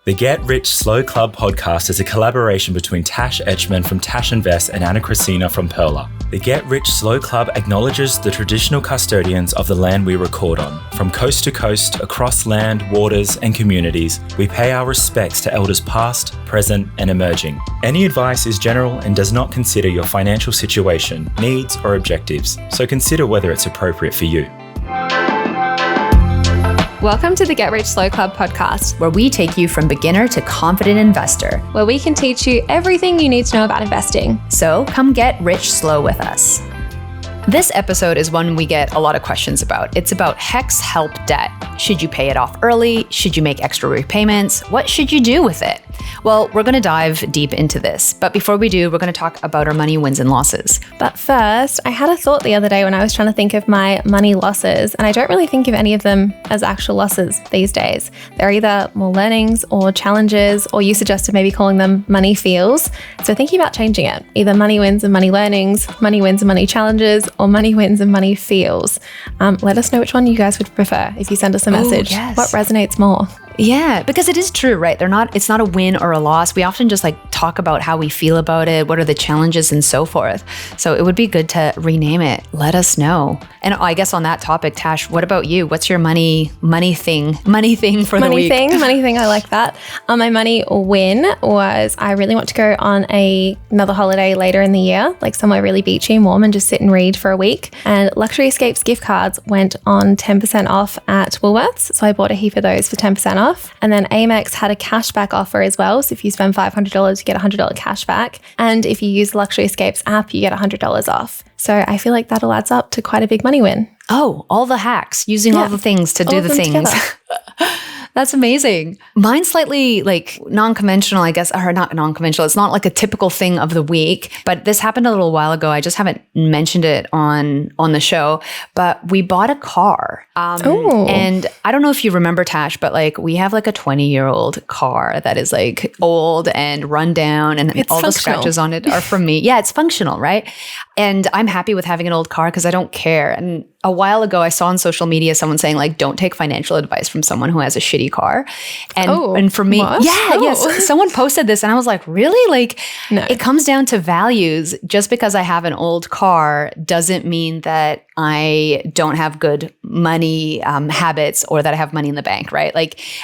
The Get Rich Slow Club podcast is a collaboration between Tash Etchman from Tash Invest and Anna Christina from Perla. The Get Rich Slow Club acknowledges the traditional custodians of the land we record on. From coast to coast, across land, waters, and communities, we pay our respects to elders past, present, and emerging. Any advice is general and does not consider your financial situation, needs, or objectives, so consider whether it's appropriate for you. Welcome to the Get Rich Slow Club podcast, where we take you from beginner to confident investor, where we can teach you everything you need to know about investing. So come get rich slow with us. This episode is one we get a lot of questions about. It's about HECS Help debt. Should you pay it off early? Should you make extra repayments? What should you do with it? Well, we're going to dive deep into this. But before we do, we're going to talk about our money wins and losses. But first, I had a thought the other day when I was trying to think of my money losses, and I don't really think of any of them as actual losses these days. They're either more learnings or challenges, or you suggested maybe calling them money feels. So thinking about changing it, either money wins and money learnings, money wins and money challenges, or money wins and money feels. Let us know which one you guys would prefer if you send us a message. Yes. What resonates more? Yeah, because it is true, right? It's not a win or a loss. We often just talk about how we feel about it, what are the challenges and so forth. So it would be good to rename it. Let us know. And I guess on that topic, Tash, what about you? What's your money thing for the week? Money thing, I like that. My money win was I really want to go on another holiday later in the year, like somewhere really beachy and warm, and just sit and read for a week. And Luxury Escapes gift cards went on 10% off at Woolworths. So I bought a heap of those for 10% off. And then Amex had a cashback offer as well. So if you spend $500, you get $100 cash back. And if you use the Luxury Escapes app, you get $100 off. So I feel like that all adds up to quite a big money win. Oh, all the hacks, using all the things to do the things. That's amazing. Mine's slightly non-conventional, I guess, or not non-conventional. It's not like a typical thing of the week, but this happened a little while ago. I just haven't mentioned it on the show, but we bought a car. And I don't know if you remember, Tash, but we have a 20-year-old car that is old and run down, and it's all functional. The scratches on it are from me. Yeah, it's functional, right? And I'm happy with having an old car because I don't care. And a while ago, I saw on social media someone saying don't take financial advice from someone who has a shitty car. And for me, what? Yes, someone posted this and I was like, really? No. It comes down to values. Just because I have an old car doesn't mean that I don't have good money habits or that I have money in the bank, right?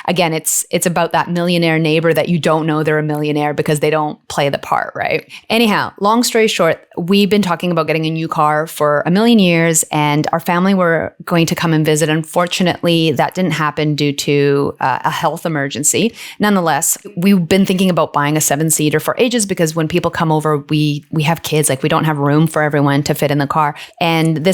Again, it's about that millionaire neighbor that you don't know they're a millionaire because they don't play the part, right? Anyhow, long story short, we've been talking about getting a new car for a million years, and our family were going to come and visit. Unfortunately, that didn't happen due to a health emergency. Nonetheless, we've been thinking about buying a 7-seater for ages because when people come over, we have kids, we don't have room for everyone to fit in the car. And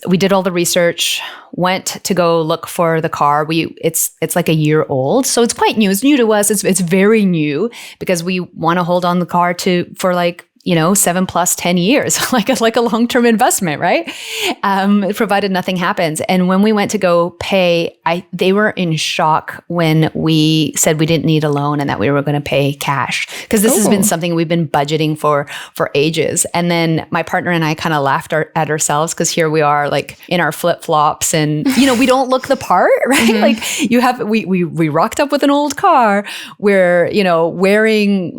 we did all the research, went to go look for the car. It's a year old, so it's quite new. It's new to us. It's very new because we want to hold on the car for 7 plus 10 years, like a long-term investment, right? Provided nothing happens. And when we went to go pay, they were in shock when we said we didn't need a loan and that we were going to pay cash, because this has been something we've been budgeting for ages. And then my partner and I kind of laughed at ourselves because here we are in our flip-flops and, we don't look the part, right? Mm-hmm. We rocked up with an old car. We're, wearing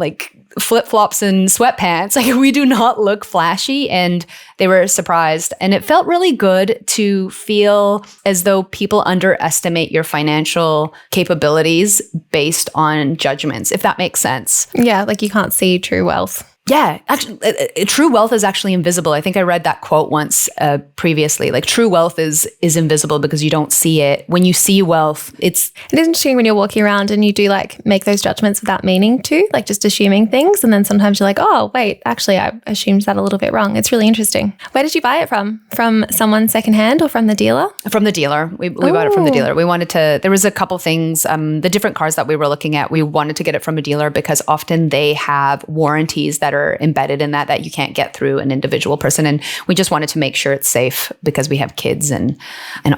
flip-flops and sweatpants. We do not look flashy, and they were surprised. And it felt really good to feel as though people underestimate your financial capabilities based on judgments, if that makes sense. Yeah, you can't see true wealth. Yeah, actually, true wealth is actually invisible. I think I read that quote once previously. True wealth is invisible because you don't see it. When you see wealth, it is interesting when you're walking around and you do make those judgments without meaning to, just assuming things. And then sometimes you're oh, wait, actually, I assumed that a little bit wrong. It's really interesting. Where did you buy it from? From someone secondhand or from the dealer? From the dealer. We bought it from the dealer. We wanted to, there was a couple things, the different cars that we were looking at, we wanted to get it from a dealer because often they have warranties that are embedded in that you can't get through an individual person. And we just wanted to make sure it's safe because we have kids and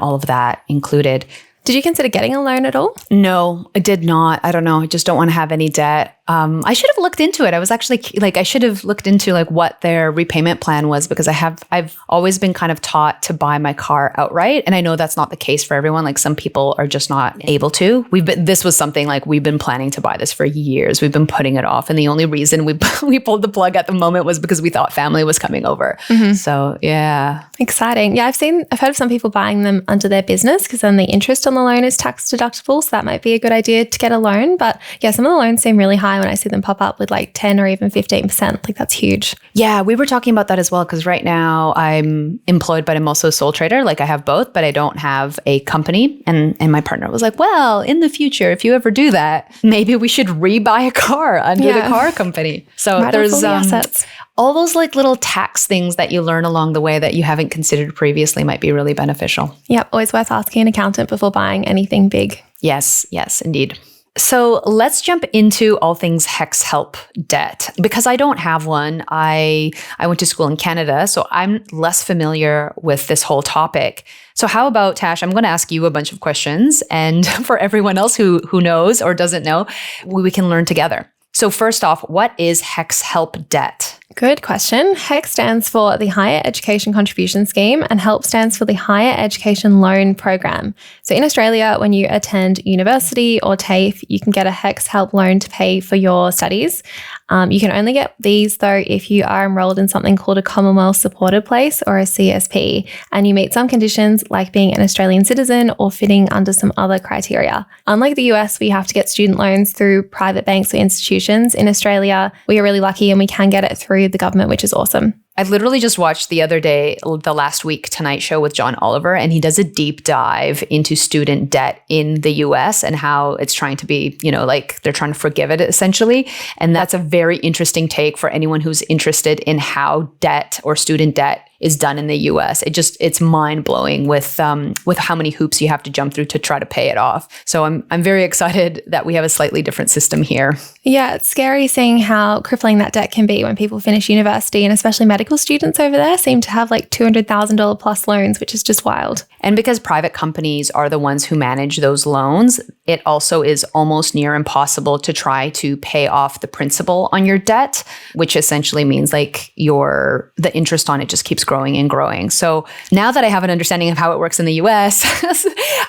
all of that included. Did you consider getting a loan at all? No, I did not. I don't know. I just don't want to have any debt. I should have looked into it. I was actually I should have looked into what their repayment plan was, because I've always been kind of taught to buy my car outright. And I know that's not the case for everyone. Like, some people are just not able to. This was something we've been planning to buy this for years. We've been putting it off. And the only reason we pulled the plug at the moment was because we thought family was coming over. So yeah. Exciting. Yeah, I've heard of some people buying them under their business, because then the interest on the loan is tax deductible. So that might be a good idea to get a loan. But yeah, some of the loans seem really high when I see them pop up with 10 or even 15%. That's huge. Yeah, we were talking about that as well, because right now I'm employed, but I'm also a sole trader. I have both, but I don't have a company. And my partner was like, well, in the future, if you ever do that, maybe we should rebuy a car under the car company. So there's assets. All those little tax things that you learn along the way that you haven't considered previously might be really beneficial. Yep, always worth asking an accountant before buying anything big. Yes, indeed. So let's jump into all things HECS Help debt. Because I don't have one, I went to school in Canada, so I'm less familiar with this whole topic. So how about, Tash, I'm going to ask you a bunch of questions, and for everyone else who knows or doesn't know, we can learn together. So first off, what is HECS Help debt? Good question. HECS stands for the Higher Education Contribution Scheme, and HELP stands for the Higher Education Loan Program. So in Australia, when you attend university or TAFE, you can get a HECS Help loan to pay for your studies. You can only get these, though, if you are enrolled in something called a Commonwealth Supported Place, or a CSP, and you meet some conditions like being an Australian citizen or fitting under some other criteria. Unlike the US, where you have to get student loans through private banks or institutions, in Australia, we are really lucky and we can get it through the government, which is awesome. I literally just watched the last week Tonight Show with John Oliver, and he does a deep dive into student debt in the US and how it's trying to be, they're trying to forgive it essentially. And that's a very interesting take for anyone who's interested in how debt or student debt is done in the US. It's mind-blowing with how many hoops you have to jump through to try to pay it off. So I'm very excited that we have a slightly different system here. Yeah, it's scary seeing how crippling that debt can be when people finish university, and especially medical students over there seem to have $200,000 plus loans, which is just wild. And because private companies are the ones who manage those loans, it also is almost near impossible to try to pay off the principal on your debt, which essentially means the interest on it just keeps growing and growing. So now that I have an understanding of how it works in the US,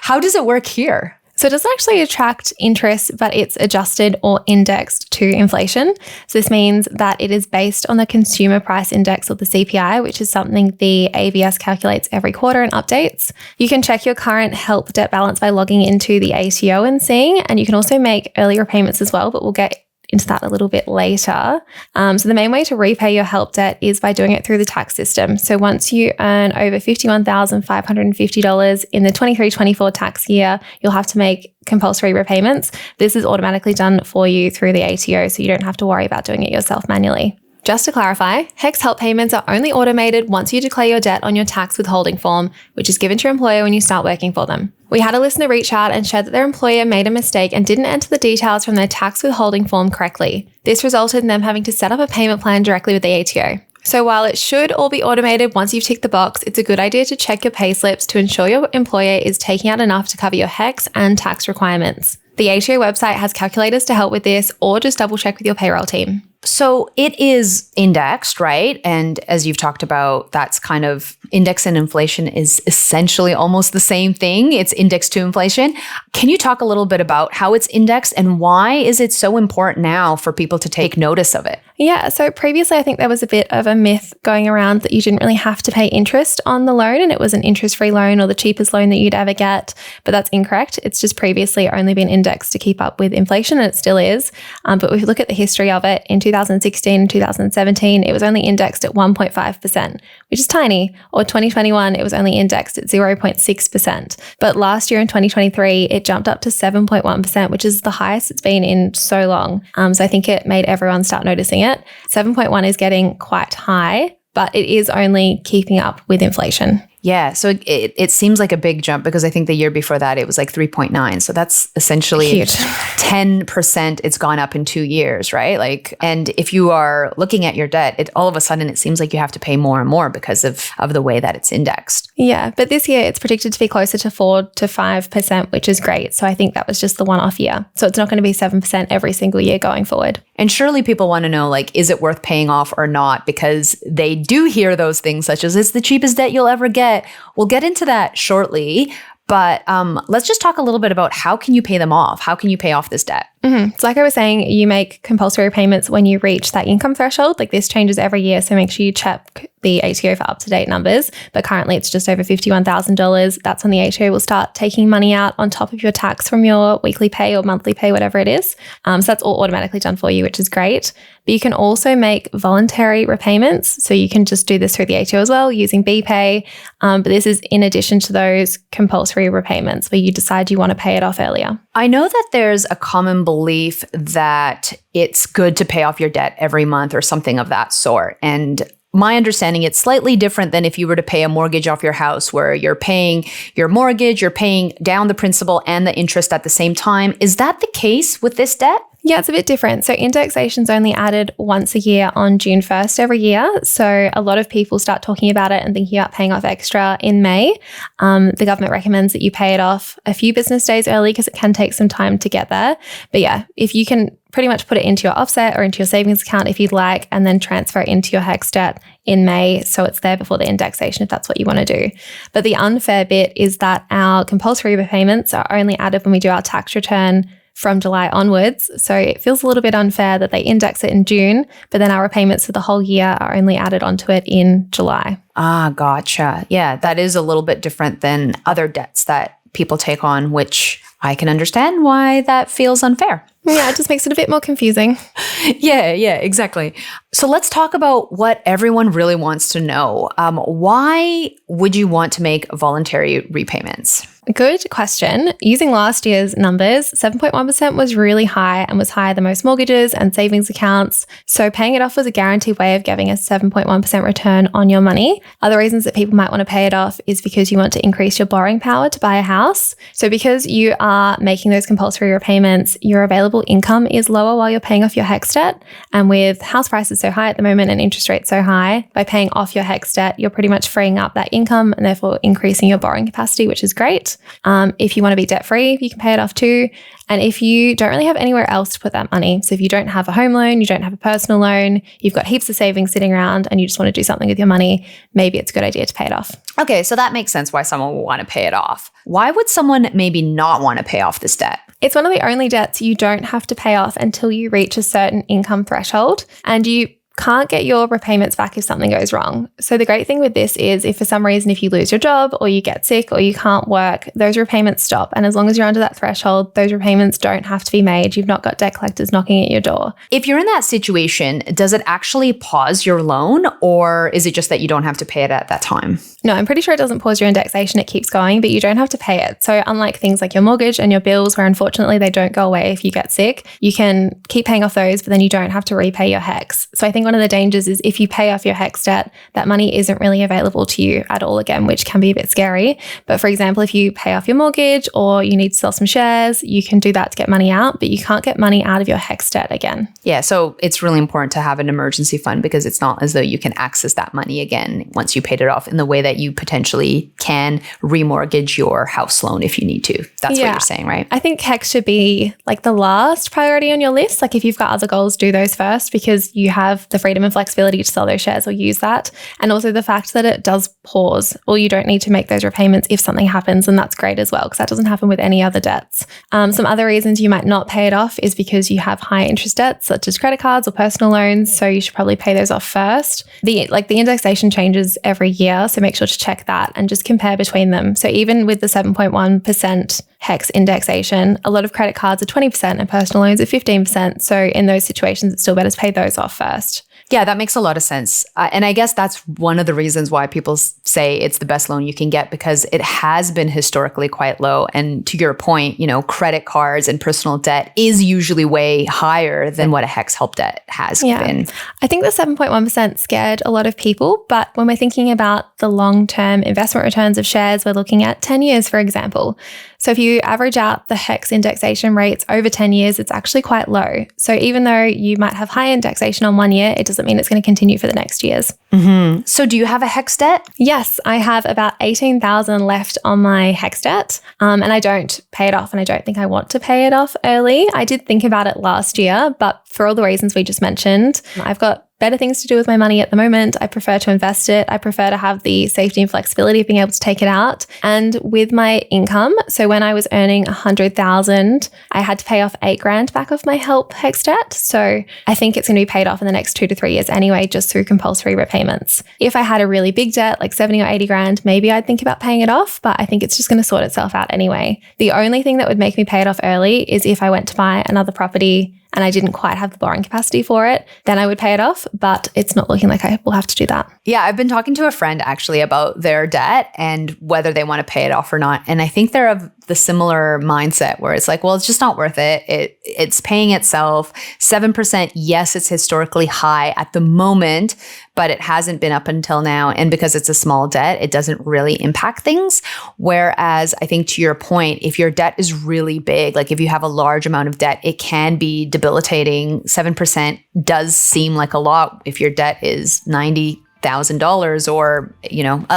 how does it work here? So it doesn't actually attract interest, but it's adjusted or indexed to inflation. So this means that it is based on the Consumer Price Index, or the CPI, which is something the ABS calculates every quarter and updates. You can check your current HELP debt balance by logging into the ATO and seeing, and you can also make early repayments as well, but we'll get into that a little bit later. So the main way to repay your HELP debt is by doing it through the tax system. So once you earn over $51,550 in the 23-24 tax year, you'll have to make compulsory repayments. This is automatically done for you through the ATO, so you don't have to worry about doing it yourself manually. Just to clarify, HECS Help payments are only automated once you declare your debt on your tax withholding form, which is given to your employer when you start working for them. We had a listener reach out and share that their employer made a mistake and didn't enter the details from their tax withholding form correctly. This resulted in them having to set up a payment plan directly with the ATO. So while it should all be automated once you've ticked the box, it's a good idea to check your pay slips to ensure your employer is taking out enough to cover your HECS and tax requirements. The ATO website has calculators to help with this, or just double check with your payroll team. So it is indexed, right? And as you've talked about, that's kind of index and inflation is essentially almost the same thing. It's indexed to inflation. Can you talk a little bit about how it's indexed and why is it so important now for people to take notice of it? Yeah, so previously I think there was a bit of a myth going around that you didn't really have to pay interest on the loan and it was an interest-free loan or the cheapest loan that you'd ever get, but that's incorrect. It's just previously only been indexed to keep up with inflation, and it still is. But if you look at the history of it, in 2016 and 2017, it was only indexed at 1.5%, which is tiny, or 2021, it was only indexed at 0.6%. But last year in 2023, it jumped up to 7.1%, which is the highest it's been in so long. So I think it made everyone start noticing it. 7.1 is getting quite high, but it is only keeping up with inflation. Yeah. So it seems like a big jump because I think the year before that it was like 3.9. So that's essentially huge. 10% it's gone up in 2 years, right? Like, and if you are looking at your debt, all of a sudden it seems like you have to pay more and more because of the way that it's indexed. Yeah. But this year it's predicted to be closer to 4 to 5%, which is great. So I think that was just the one-off year. So it's not going to be 7% every single year going forward. And surely people want to know, like, is it worth paying off or not? Because they do hear those things such as it's the cheapest debt you'll ever get. We'll get into that shortly. But let's just talk a little bit about how can you pay them off? How can you pay off this debt? So like I was saying, you make compulsory payments when you reach that income threshold. Like this changes every year. So make sure you check the ATO for up-to-date numbers. But currently it's just over $51,000. That's when the ATO will start taking money out on top of your tax from your weekly pay or monthly pay, whatever it is. So that's all automatically done for you, which is great. But you can also make voluntary repayments. So you can just do this through the ATO as well using BPay. But this is in addition to those compulsory repayments where you decide you want to pay it off earlier. I know that there's a common belief that it's good to pay off your debt every month or something of that sort. And my understanding, it's slightly different than if you were to pay a mortgage off your house where you're paying your mortgage, you're paying down the principal and the interest at the same time. Is that the case with this debt? Yeah, it's a bit different. So indexation's only added once a year on June 1st every year. So a lot of people start talking about it and thinking about paying off extra in May. The government recommends that you pay it off a few business days early because it can take some time to get there. But yeah, if you can pretty much put it into your offset or into your savings account if you'd like, and then transfer it into your HECS debt in May so it's there before the indexation if that's what you want to do. But the unfair bit is that our compulsory repayments are only added when we do our tax return from July onwards. So it feels a little bit unfair that they index it in June, but then our repayments for the whole year are only added onto it in July. Ah, gotcha. Yeah, that is a little bit different than other debts that people take on, which I can understand why that feels unfair. Yeah, it just makes it a bit more confusing. Yeah, exactly. So let's talk about what everyone really wants to know. Why would you want to make voluntary repayments? Good question. Using last year's numbers, 7.1% was really high and was higher than most mortgages and savings accounts. So paying it off was a guaranteed way of giving a 7.1% return on your money. Other reasons that people might want to pay it off is because you want to increase your borrowing power to buy a house. So because you are making those compulsory repayments, your available income is lower while you're paying off your HECS debt. And with house prices so high at the moment and interest rates so high, by paying off your HECS debt, you're pretty much freeing up that income and therefore increasing your borrowing capacity, which is great. If you want to be debt-free, you can pay it off too. And if you don't really have anywhere else to put that money, so if you don't have a home loan, you don't have a personal loan, you've got heaps of savings sitting around and you just want to do something with your money, maybe it's a good idea to pay it off. Okay, so that makes sense why someone would want to pay it off. Why would someone maybe not want to pay off this debt? It's one of the only debts you don't have to pay off until you reach a certain income threshold, and you can't get your repayments back if something goes wrong. So the great thing with this is if for some reason, if you lose your job or you get sick or you can't work, those repayments stop. And as long as you're under that threshold, those repayments don't have to be made. You've not got debt collectors knocking at your door. If you're in that situation, does it actually pause your loan or is it just that you don't have to pay it at that time? No, I'm pretty sure it doesn't pause your indexation. It keeps going, but you don't have to pay it. So unlike things like your mortgage and your bills, where unfortunately they don't go away if you get sick, you can keep paying off those, but then you don't have to repay your HECS. So I think one of the dangers is if you pay off your HECS debt, that money isn't really available to you at all again, which can be a bit scary. But for example, if you pay off your mortgage or you need to sell some shares, you can do that to get money out, but you can't get money out of your HECS debt again. Yeah, so it's really important to have an emergency fund because it's not as though you can access that money again once you paid it off in the way that you potentially can remortgage your house loan if you need to. That's what you're saying, right? I think HECS should be like the last priority on your list. Like if you've got other goals, do those first because you have the freedom and flexibility to sell those shares or use that. And also the fact that it does pause or you don't need to make those repayments if something happens, and that's great as well because that doesn't happen with any other debts. Some other reasons you might not pay it off is because you have high interest debts such as credit cards or personal loans. So you should probably pay those off first. The indexation changes every year. So make sure to check that and just compare between them. So even with the 7.1% HECS indexation, a lot of credit cards are 20% and personal loans are 15%. So in those situations, it's still better to pay those off first. Yeah, that makes a lot of sense. And I guess that's one of the reasons why people say it's the best loan you can get, because it has been historically quite low. And to your point, credit cards and personal debt is usually way higher than what a HEX Help debt has been. I think the 7.1% scared a lot of people. But when we're thinking about the long-term investment returns of shares, we're looking at 10 years, for example. So if you average out the HEX indexation rates over 10 years, it's actually quite low. So even though you might have high indexation on 1 year, it doesn't mean it's going to continue for the next years. Mm-hmm. So do you have a HEX debt? Yes, I have about 18,000 left on my HEX debt, and I don't pay it off, and I don't think I want to pay it off early. I did think about it last year, but for all the reasons we just mentioned, I've got better things to do with my money at the moment. I prefer to invest it. I prefer to have the safety and flexibility of being able to take it out. And with my income, so when I was earning 100,000, I had to pay off 8 grand back off my Help HEX debt. So I think it's going to be paid off in the next 2 to 3 years anyway, just through compulsory repayments. If I had a really big debt, like 70 or 80 grand, maybe I'd think about paying it off, but I think it's just going to sort itself out anyway. The only thing that would make me pay it off early is if I went to buy another property and I didn't quite have the borrowing capacity for it, then I would pay it off. But it's not looking like I will have to do that. Yeah, I've been talking to a friend actually about their debt and whether they want to pay it off or not. And I think they're of the similar mindset where it's like, well, it's just not worth it. It's paying itself. 7%, yes, it's historically high at the moment, but it hasn't been up until now. And because it's a small debt, it doesn't really impact things. Whereas I think to your point, if your debt is really big, like if you have a large amount of debt, it can be debilitating. 7% does seem like a lot if your debt is $90,000 or,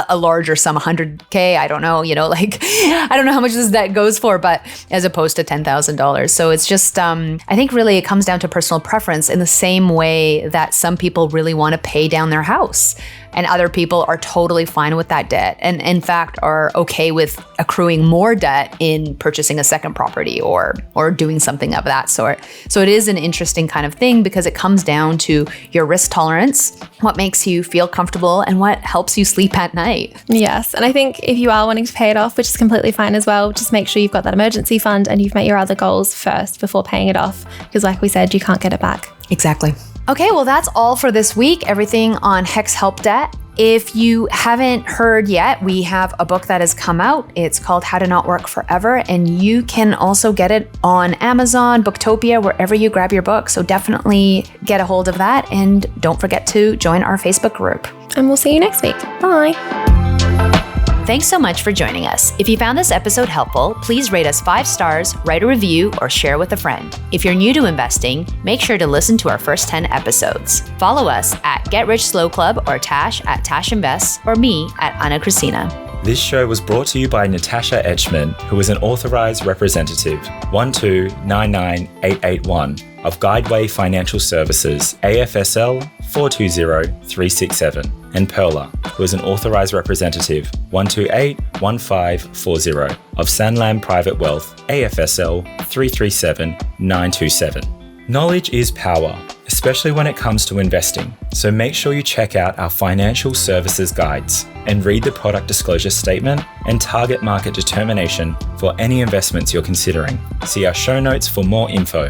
a larger sum, 100K. I don't know, I don't know how much this debt goes for, but as opposed to $10,000. So it's just, I think really it comes down to personal preference in the same way that some people really want to pay down their house and other people are totally fine with that debt. And in fact, are okay with accruing more debt in purchasing a second property or doing something of that sort. So it is an interesting kind of thing because it comes down to your risk tolerance, what makes you feel comfortable and what helps you sleep at night. Yes. And I think if you are wanting to pay it off, which is completely fine as well, just make sure you've got that emergency fund and you've met your other goals first before paying it off. Because like we said, you can't get it back. Exactly. Okay, well, that's all for this week. Everything on HEX Help debt. If you haven't heard yet, we have a book that has come out. It's called How to Not Work Forever, and you can also get it on Amazon, Booktopia, wherever you grab your book. So definitely get a hold of that, and don't forget to join our Facebook group. And we'll see you next week. Bye. Thanks so much for joining us. If you found this episode helpful, please rate us 5 stars, write a review, or share with a friend. If you're new to investing, make sure to listen to our first 10 episodes. Follow us at Get Rich Slow Club or Tash at Tash Invest or me at Ana Cristina. This show was brought to you by Natasha Etchman, who is an authorized representative 1299881 of Guideway Financial Services, AFSL 420367, and Perla, who is an authorized representative 1281540 of Sanlam Private Wealth, AFSL 337927. Knowledge is power, especially when it comes to investing. So make sure you check out our financial services guides and read the product disclosure statement and target market determination for any investments you're considering. See our show notes for more info.